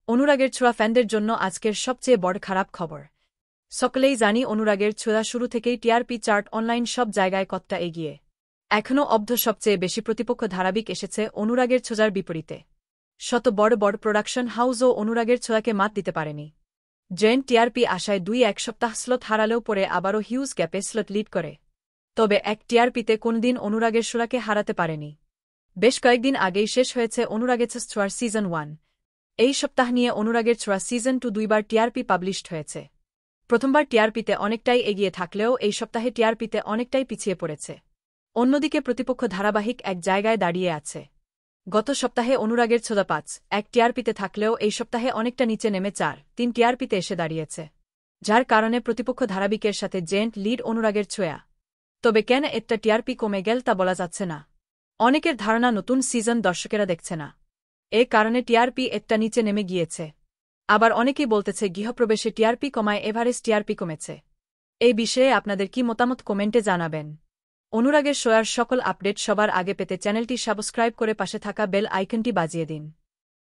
অনুরাগের ছোঁয়া ফ্যানদের জন্য আজকের সবচেয়ে বড় খারাপ খবর। সকলেই জানি অনুরাগের ছোঁয়া শুরু থেকেই টিআরপি চার্ট অনলাইন সব জায়গায় কতটা এগিয়ে। এখনও অবধি সবচেয়ে বেশি প্রতিপক্ষ ধারাবাহিক এসেছে অনুরাগের ছোঁয়ার বিপরীতে। শত বড় বড় প্রোডাকশন হাউসও অনুরাগের ছোঁয়াকে মাত দিতে পারেনি। জেন টিআরপি আশায় 2-1 সপ্তাহ স্লট হারালেও পরে আবারও হিউজ গ্যাপে স্লট লিড করে। তবে এক টিআরপিতে কোনদিন অনুরাগের ছোঁয়াকে হারাতে পারেনি। বেশ কয়েকদিন আগেই শেষ হয়েছে অনুরাগের ছোঁয়ার সিজন 1। এই সপ্তাহ নিয়ে অনুরাগের ছোঁয়া সিজন 2 দুইবার টিআরপি পাবলিশড হয়েছে। প্রথমবার টিআরপিতে অনেকটাই এগিয়ে থাকলেও এই সপ্তাহে টিআরপিতে অনেকটাই পিছিয়ে পড়েছে। অন্যদিকে প্রতিপক্ষ ধারাবাহিক এক জায়গায় দাঁড়িয়ে আছে। গত সপ্তাহে অনুরাগের ছোঁয়া 5-1 টিআরপিতে থাকলেও এই সপ্তাহে অনেকটা নিচে নেমে 4-3 টিআরপিতে এসে দাঁড়িয়েছে, যার কারণে প্রতিপক্ষ ধারাবাহিকের সাথে জেন্ট লিড অনুরাগের ছোঁয়া। তবে কেন একটা টিআরপি কমে গেল তা বলা যাচ্ছে না। অনেকের ধারণা নতুন সিজন দর্শকেরা দেখছে না, এ কারণে টিআরপি একটা নিচে নেমে গিয়েছে। আবার অনেকেই বলতেছে গৃহপ্রবেশে টিআরপি কমায় এভারেজ টিআরপি কমেছে। এই বিষয়ে আপনাদের কি মতামত কমেন্টে জানাবেন। অনুরাগের ছোঁয়ার সকল আপডেট সবার আগে পেতে চ্যানেলটি সাবস্ক্রাইব করে পাশে থাকা বেল আইকনটি বাজিয়ে দিন।